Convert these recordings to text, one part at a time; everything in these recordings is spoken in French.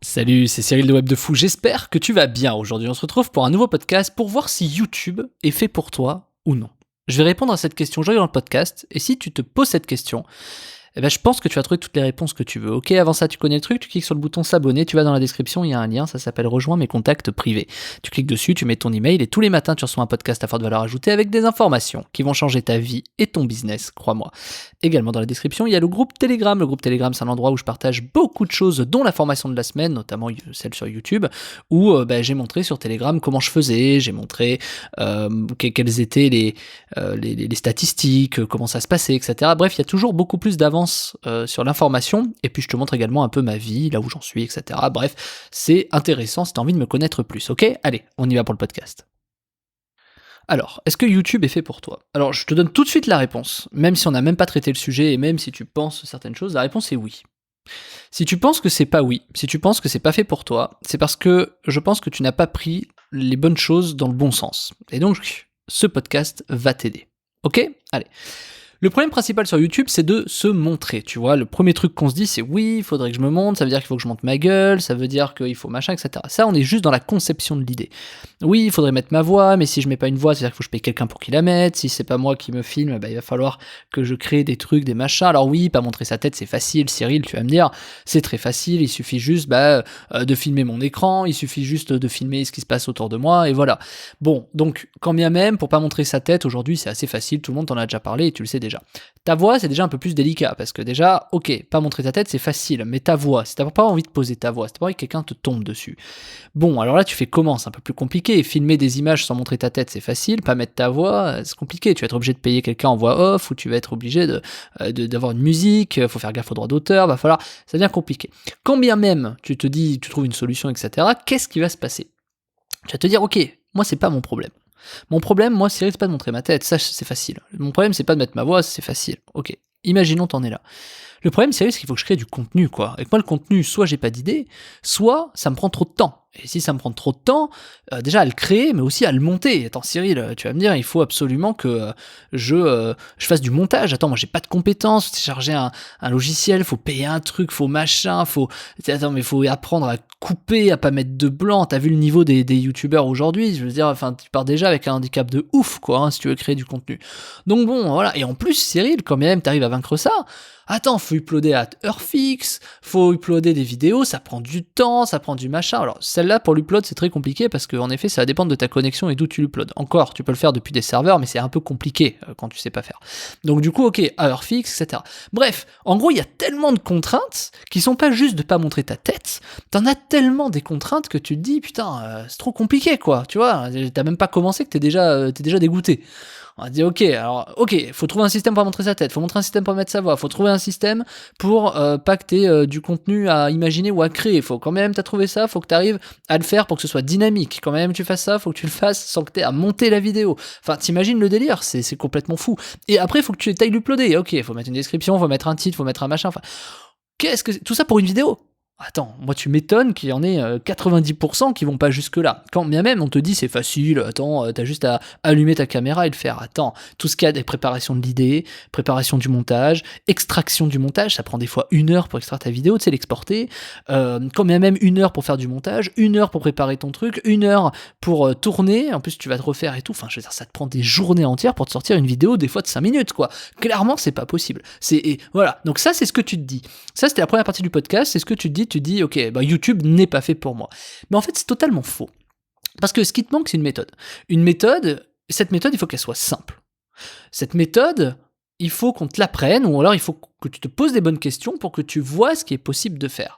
Salut, c'est Cyril de Web de Fou, j'espère que tu vas bien. Aujourd'hui on se retrouve pour un nouveau podcast pour voir si YouTube est fait pour toi ou non. Je vais répondre à cette question aujourd'hui dans le podcast, et si tu te poses cette question, je pense que tu vas trouver toutes les réponses que tu veux. Ok, avant ça, tu connais le truc, tu cliques sur le bouton s'abonner, tu vas dans la description, il y a un lien, ça s'appelle Rejoins mes contacts privés. Tu cliques dessus, tu mets ton email et tous les matins, tu reçois un podcast à forte valeur ajoutée avec des informations qui vont changer ta vie et ton business, crois-moi. Également dans la description, il y a le groupe Telegram. Le groupe Telegram, c'est un endroit où je partage beaucoup de choses, dont la formation de la semaine, notamment celle sur YouTube, où j'ai montré sur Telegram comment je faisais, j'ai montré quelles étaient les statistiques, comment ça se passait, etc. Bref, il y a toujours beaucoup plus d'avance sur l'information, et puis je te montre également un peu ma vie, là où j'en suis, etc. Bref, c'est intéressant si tu as envie de me connaître plus, ok ? Allez, on y va pour le podcast. Alors, est-ce que YouTube est fait pour toi ? Alors, je te donne tout de suite la réponse. Même si on n'a même pas traité le sujet, et même si tu penses certaines choses, la réponse est oui. Si tu penses que c'est pas oui, si tu penses que c'est pas fait pour toi, c'est parce que je pense que tu n'as pas pris les bonnes choses dans le bon sens. Et donc, ce podcast va t'aider. Ok ? Allez. Le problème principal sur YouTube, c'est de se montrer, tu vois. Le premier truc qu'on se dit, c'est oui, il faudrait que je me montre, ça veut dire qu'il faut que je monte ma gueule, ça veut dire qu'il faut machin, etc. Ça, on est juste dans la conception de l'idée. Oui, il faudrait mettre ma voix, mais si je mets pas une voix, c'est-à-dire qu'il faut que je paye quelqu'un pour qu'il la mette. Si c'est pas moi qui me filme, il va falloir que je crée des trucs, des machins. Alors oui, pas montrer sa tête, c'est facile, Cyril, tu vas me dire, c'est très facile, il suffit juste de filmer mon écran, il suffit juste de filmer ce qui se passe autour de moi, et voilà. Bon, donc, quand bien même, pour pas montrer sa tête, aujourd'hui, c'est assez facile, tout le monde t'en a déjà parlé, et tu le sais déjà. Ta voix, c'est déjà un peu plus délicat, parce que déjà, ok, pas montrer ta tête, c'est facile, mais ta voix, si t'as pas envie de poser ta voix, si t'as pas envie que quelqu'un te tombe dessus, bon, alors là, tu fais comment ? C'est un peu plus compliqué. Filmer des images sans montrer ta tête, c'est facile, pas mettre ta voix, c'est compliqué. Tu vas être obligé de payer quelqu'un en voix off, ou tu vas être obligé d'avoir une musique, faut faire gaffe aux droits d'auteur, ça devient compliqué. Quand bien même, tu te dis, tu trouves une solution, etc., qu'est-ce qui va se passer ? Tu vas te dire, ok, moi, c'est pas mon problème. Mon problème, moi, Cyril, c'est pas de montrer ma tête, ça c'est facile. Mon problème, c'est pas de mettre ma voix, c'est facile. Ok, imaginons t'en es là. Le problème, Cyril, c'est qu'il faut que je crée du contenu, quoi. Et que moi, le contenu, soit j'ai pas d'idée, soit ça me prend trop de temps. Et si ça me prend trop de temps, déjà à le créer, mais aussi à le monter. Attends, Cyril, tu vas me dire, il faut absolument que je fasse du montage. Attends, moi, j'ai pas de compétences, télécharger un logiciel, faut payer un truc, faut machin, Attends, mais faut apprendre à couper, à pas mettre de blanc. T'as vu le niveau des youtubeurs aujourd'hui ? Je veux dire, enfin, tu pars déjà avec un handicap de ouf, quoi, hein, si tu veux créer du contenu. Donc bon, voilà. Et en plus, Cyril, quand même, t'arrives à vaincre ça. Attends, faut uploader à heure fixe, faut uploader des vidéos, ça prend du temps, ça prend du machin. Alors, celle-là, pour l'upload, c'est très compliqué parce qu'en effet, ça va dépendre de ta connexion et d'où tu l'uploades. Encore, tu peux le faire depuis des serveurs, mais c'est un peu compliqué quand tu sais pas faire. Donc, du coup, ok, à heure fixe, etc. Bref, en gros, il y a tellement de contraintes qui sont pas juste de pas montrer ta tête. T'en as tellement des contraintes que tu te dis, putain, c'est trop compliqué, quoi. Tu vois, t'as même pas commencé que t'es déjà dégoûté. On a dit ok, faut trouver un système pour montrer sa tête, faut montrer un système pour mettre sa voix, faut trouver un système pour pas que t'aies du contenu à imaginer ou à créer. Faut quand même t'as trouvé ça, faut que t'arrives à le faire pour que ce soit dynamique. Quand même tu fasses ça, faut que tu le fasses sans que t'aies à monter la vidéo. Enfin, t'imagines le délire, c'est complètement fou. Et après, faut que tu ailles l'uploader. Ok, faut mettre une description, faut mettre un titre, faut mettre un machin. Enfin, tout ça pour une vidéo ? Attends, moi tu m'étonnes qu'il y en ait 90% qui vont pas jusque-là. Quand bien même on te dit c'est facile, attends, t'as juste à allumer ta caméra et le faire. Attends, tout ce qu'il y a des préparations de l'idée, préparation du montage, extraction du montage, ça prend des fois 1 heure pour extraire ta vidéo, tu sais, l'exporter. Quand bien même 1 heure pour faire du montage, 1 heure pour préparer ton truc, 1 heure pour tourner, en plus tu vas te refaire et tout. Enfin, je veux dire, ça te prend des journées entières pour te sortir une vidéo, des fois de 5 minutes, quoi. Clairement, c'est pas possible. Voilà, donc ça c'est ce que tu te dis. Ça c'était la première partie du podcast, c'est ce que tu te dis. Tu dis, ok, YouTube n'est pas fait pour moi. Mais en fait, c'est totalement faux. Parce que ce qui te manque, c'est une méthode. Cette méthode, il faut qu'elle soit simple. Cette méthode, il faut qu'on te l'apprenne, ou alors il faut que tu te poses des bonnes questions pour que tu vois ce qui est possible de faire.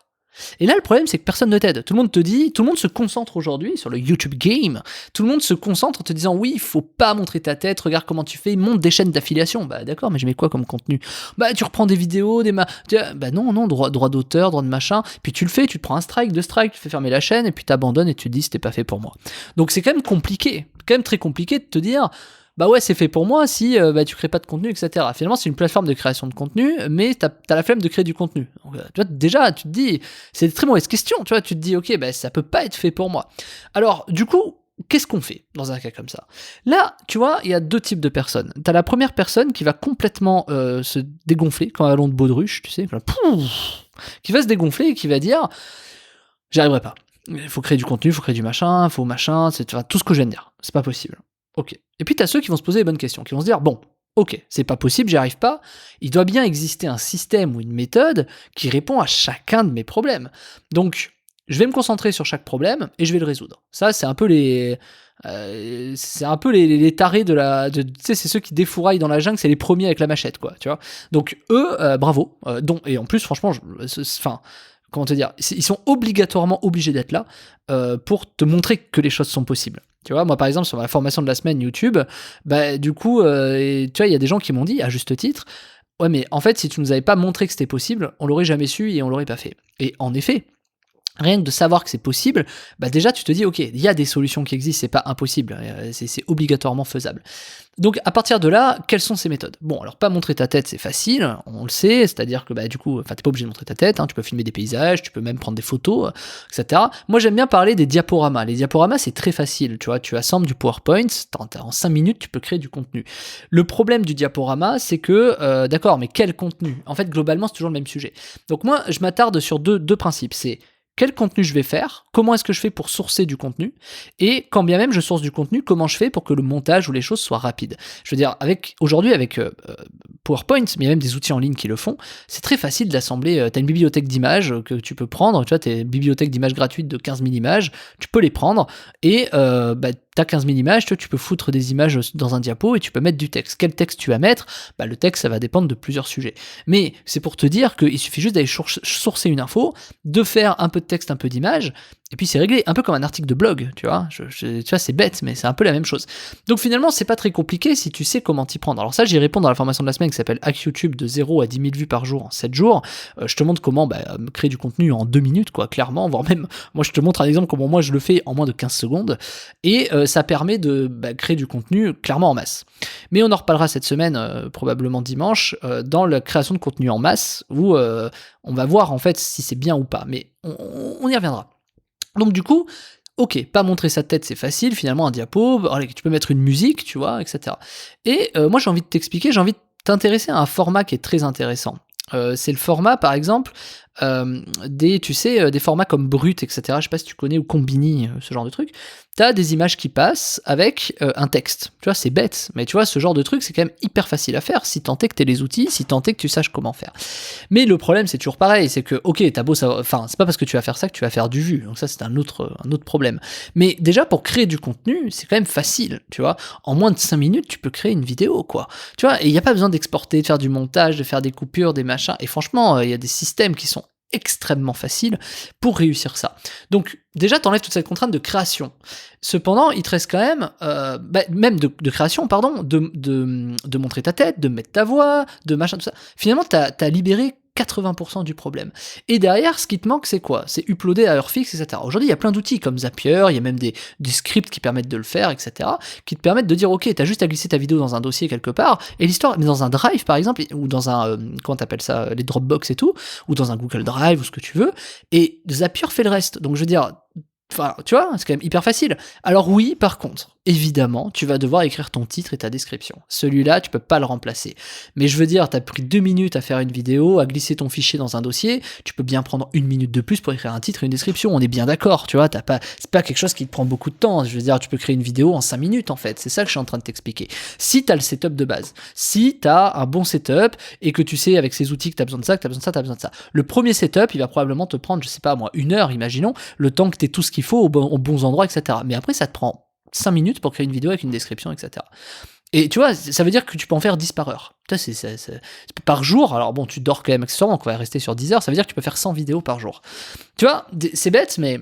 Et là, le problème, c'est que personne ne t'aide. Tout le monde se concentre aujourd'hui sur le YouTube game. Tout le monde se concentre en te disant, oui, il faut pas montrer ta tête, regarde comment tu fais, monte des chaînes d'affiliation. Bah d'accord, mais je mets quoi comme contenu ? Bah tu reprends des vidéos, bah non, droit d'auteur, droit de machin, puis tu le fais, tu te prends un strike, 2 strikes, tu fais fermer la chaîne, et puis t'abandonnes et tu te dis, c'était pas fait pour moi. Donc c'est quand même compliqué, quand même très compliqué de te dire, bah ouais, c'est fait pour moi si tu crées pas de contenu, etc. Finalement, c'est une plateforme de création de contenu, mais t'as la flemme de créer du contenu. Donc, tu vois, déjà, tu te dis, c'est une très mauvaise question, tu vois, tu te dis, ok, ça peut pas être fait pour moi. Alors, du coup, qu'est-ce qu'on fait dans un cas comme ça ? Là, tu vois, il y a 2 types de personnes. T'as la première personne qui va complètement se dégonfler, comme un ballon de baudruche, tu sais, qui va se dégonfler et qui va dire... J'y arriverai pas. Il faut créer du contenu, il faut créer du machin, enfin, tout ce que je viens de dire. C'est pas possible. Ok. Et puis t'as ceux qui vont se poser les bonnes questions, qui vont se dire, bon, ok, c'est pas possible, j'y arrive pas. Il doit bien exister un système ou une méthode qui répond à chacun de mes problèmes. Donc, je vais me concentrer sur chaque problème et je vais le résoudre. Ça, c'est un peu les tarés tu sais, c'est ceux qui défouraillent dans la jungle, c'est les premiers avec la machette, quoi, tu vois. Donc eux, bravo. Et en plus, franchement, enfin, comment te dire, ils sont obligatoirement obligés d'être là pour te montrer que les choses sont possibles. Tu vois, moi par exemple sur ma formation de la semaine YouTube, bah du coup, tu vois, il y a des gens qui m'ont dit à juste titre, ouais mais en fait si tu nous avais pas montré que c'était possible, on l'aurait jamais su et on l'aurait pas fait. Et en effet, rien que de savoir que c'est possible, bah déjà tu te dis ok, il y a des solutions qui existent, c'est pas impossible, c'est obligatoirement faisable. Donc à partir de là, quelles sont ces méthodes? Bon, alors pas montrer ta tête, c'est facile, on le sait, c'est-à-dire que bah du coup, enfin t'es pas obligé de montrer ta tête, hein, tu peux filmer des paysages, tu peux même prendre des photos, etc. Moi j'aime bien parler des diaporamas. Les diaporamas c'est très facile, tu vois, tu assembles du PowerPoint, en 5 minutes tu peux créer du contenu. Le problème du diaporama, c'est que, d'accord, mais quel contenu? En fait globalement c'est toujours le même sujet. Donc moi je m'attarde sur deux principes, c'est quel contenu je vais faire, comment est-ce que je fais pour sourcer du contenu, et quand bien même je source du contenu, comment je fais pour que le montage ou les choses soient rapides. Je veux dire, aujourd'hui avec PowerPoint, mais il y a même des outils en ligne qui le font, c'est très facile d'assembler, tu as une bibliothèque d'images que tu peux prendre, tu vois, tu as une bibliothèque d'images gratuite de 15 000 images, tu peux les prendre, et t'as 15 000 images, tu peux foutre des images dans un diapo et tu peux mettre du texte. Quel texte tu vas mettre? Bah, le texte, ça va dépendre de plusieurs sujets. Mais c'est pour te dire qu'il suffit juste d'aller sourcer une info, de faire un peu de texte, un peu d'image, et puis c'est réglé, un peu comme un article de blog, tu vois. Tu vois, c'est bête, mais c'est un peu la même chose. Donc finalement, c'est pas très compliqué si tu sais comment t'y prendre. Alors ça, j'y réponds dans la formation de la semaine qui s'appelle Hack YouTube de 0 à 10 000 vues par jour en 7 jours. Je te montre comment créer du contenu en 2 minutes, quoi, clairement, voire même, moi je te montre un exemple comment moi je le fais en moins de 15 secondes, et ça permet de créer du contenu clairement en masse. Mais on en reparlera cette semaine, probablement dimanche, dans la création de contenu en masse, où on va voir en fait si c'est bien ou pas, mais on y reviendra. Donc du coup, ok, pas montrer sa tête, c'est facile, finalement un diapo, tu peux mettre une musique, tu vois, etc. Et moi j'ai envie de t'expliquer, j'ai envie de t'intéresser à un format qui est très intéressant. C'est le format, par exemple, des formats comme Brut, etc. Je sais pas si tu connais, ou Combini, ce genre de truc. T'as des images qui passent avec un texte. Tu vois, c'est bête, mais tu vois, ce genre de truc, c'est quand même hyper facile à faire, si tant est que t'aies les outils, si tant est que tu saches comment faire. Mais le problème, c'est toujours pareil, c'est que, ok, t'as beau savoir, enfin, c'est pas parce que tu vas faire ça que tu vas faire du vu, donc ça, c'est un autre problème. Mais déjà, pour créer du contenu, c'est quand même facile, tu vois. En moins de 5 minutes, tu peux créer une vidéo, quoi. Tu vois, et il n'y a pas besoin d'exporter, de faire du montage, de faire des coupures, des machins, et franchement, il y a des systèmes qui sont extrêmement faciles pour réussir ça. Donc déjà t'enlèves toute cette contrainte de création. Cependant, il te reste quand même, même de création, pardon, de montrer ta tête, de mettre ta voix, de machin, tout ça. Finalement, t'as libéré 80% du problème. Et derrière, ce qui te manque, c'est quoi? C'est uploader à heure fixe, etc. Aujourd'hui, il y a plein d'outils comme Zapier, il y a même des scripts qui permettent de le faire, etc. qui te permettent de dire, ok, t'as juste à glisser ta vidéo dans un dossier quelque part, et l'histoire, mais dans un Drive, par exemple, ou dans un, comment t'appelles ça, les Dropbox et tout, ou dans un Google Drive, ou ce que tu veux, et Zapier fait le reste. Donc, je veux dire, enfin, tu vois, c'est quand même hyper facile. Alors oui, par contre, évidemment, tu vas devoir écrire ton titre et ta description. Celui-là, tu peux pas le remplacer. Mais je veux dire, t'as pris 2 minutes à faire une vidéo, à glisser ton fichier dans un dossier, tu peux bien prendre 1 minute de plus pour écrire un titre et une description. On est bien d'accord, tu vois, c'est pas quelque chose qui te prend beaucoup de temps. Je veux dire, tu peux créer une vidéo en 5 minutes, en fait. C'est ça que je suis en train de t'expliquer. Si t'as le setup de base, si t'as un bon setup et que tu sais avec ces outils que t'as besoin de ça, que t'as besoin de ça, t'as besoin de ça. Le premier setup, il va probablement te prendre, je sais pas moi, 1 heure, imaginons, le temps que t'aies tout ce qu'il faut aux bons endroits, etc. Mais après, ça te prend 5 minutes pour créer une vidéo avec une description, etc. Et tu vois, ça veut dire que tu peux en faire 10 par heure. C'est par jour, alors bon, tu dors quand même accessoirement, on va rester sur 10 heures, ça veut dire que tu peux faire 100 vidéos par jour. Tu vois, c'est bête, mais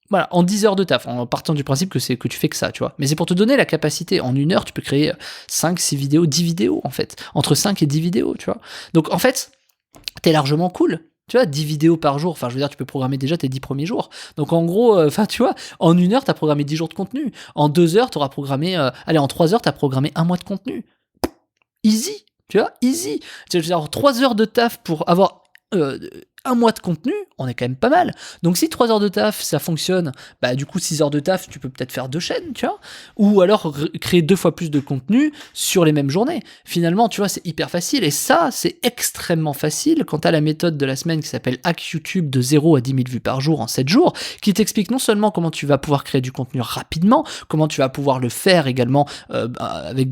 voilà, en 10 heures de taf, en partant du principe que tu fais que ça, tu vois. Mais c'est pour te donner la capacité, en 1 heure, tu peux créer 5, 6 vidéos, 10 vidéos, en fait. Entre 5 et 10 vidéos, tu vois. Donc, en fait, t'es largement cool. Tu vois, 10 vidéos par jour, enfin je veux dire, tu peux programmer déjà tes 10 premiers jours. Donc en gros, tu vois, en 1 heure, t'as programmé 10 jours de contenu. En 2 heures, t'auras programmé, en 3 heures, t'as programmé 1 mois de contenu. Easy, tu vois, easy. Tu veux dire, 3 heures de taf pour avoir un mois de contenu, on est quand même pas mal. Donc si 3 heures de taf, ça fonctionne, bah du coup 6 heures de taf, tu peux peut-être faire 2 chaînes, tu vois. Ou alors créer 2 fois plus de contenu sur les mêmes journées. Finalement, tu vois, c'est hyper facile. Et ça, c'est extrêmement facile quand tu as la méthode de la semaine qui s'appelle Hack YouTube de 0 à 10 000 vues par jour en 7 jours, qui t'explique non seulement comment tu vas pouvoir créer du contenu rapidement, comment tu vas pouvoir le faire également avec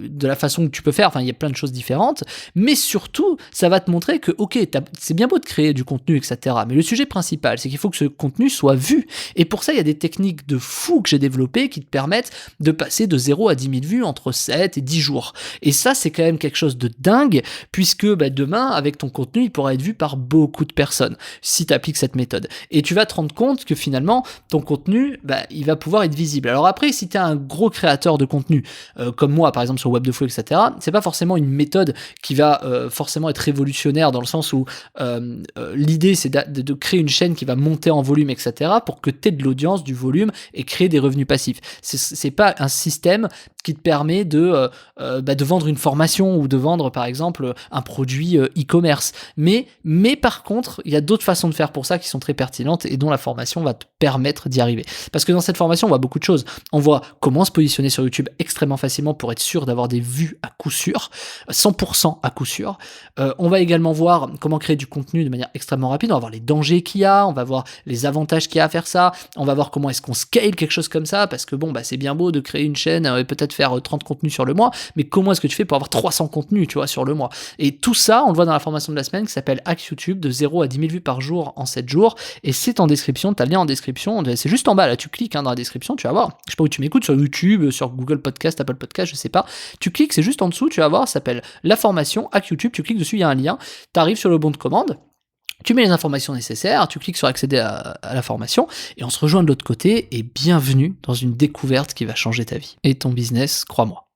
de la façon que tu peux faire, enfin il y a plein de choses différentes, mais surtout, ça va te montrer que, ok, c'est bien beau de créer du contenu, etc. Mais le sujet principal, c'est qu'il faut que ce contenu soit vu. Et pour ça, il y a des techniques de fou que j'ai développées qui te permettent de passer de 0 à 10 000 vues entre 7 et 10 jours. Et ça, c'est quand même quelque chose de dingue, puisque demain, avec ton contenu, il pourra être vu par beaucoup de personnes, si tu appliques cette méthode. Et tu vas te rendre compte que finalement, ton contenu, il va pouvoir être visible. Alors après, si tu es un gros créateur de contenu, comme moi, par exemple, sur Web de Fou, etc., c'est pas forcément une méthode qui va forcément être révolutionnaire, dans le sens où l'idée, c'est de créer une chaîne qui va monter en volume, etc., pour que tu aies de l'audience, du volume et créer des revenus passifs. C'est pas un système qui te permet de vendre une formation ou de vendre, par exemple, un produit e-commerce. Mais par contre, il y a d'autres façons de faire pour ça qui sont très pertinentes et dont la formation va te permettre d'y arriver. Parce que dans cette formation, on voit beaucoup de choses. On voit comment se positionner sur YouTube extrêmement facilement pour être sûr d'avoir des vues à coup sûr, 100% à coup sûr. On va également voir comment créer du contenu de manière extrêmement rapide. On va voir les dangers qu'il y a, on va voir les avantages qu'il y a à faire ça, on va voir comment est-ce qu'on scale quelque chose comme ça, parce que c'est bien beau de créer une chaîne et peut-être faire 30 contenus sur le mois, mais comment est-ce que tu fais pour avoir 300 contenus, tu vois, sur le mois? Et tout ça, on le voit dans la formation de la semaine qui s'appelle Hack YouTube de 0 à 10 000 vues par jour en 7 jours, et c'est en description, t'as le lien en description, c'est juste en bas, là, tu cliques dans la description, tu vas voir, je sais pas où tu m'écoutes, sur YouTube, sur Google Podcast, Apple Podcast, je sais pas, tu cliques, c'est juste en dessous, tu vas voir, ça s'appelle la formation Hack YouTube, tu cliques dessus, il y a un lien, t'arrives sur le bon de commande, tu mets les informations nécessaires, tu cliques sur accéder à la formation, et on se rejoint de l'autre côté, et bienvenue dans une découverte qui va changer ta vie et ton business, crois-moi.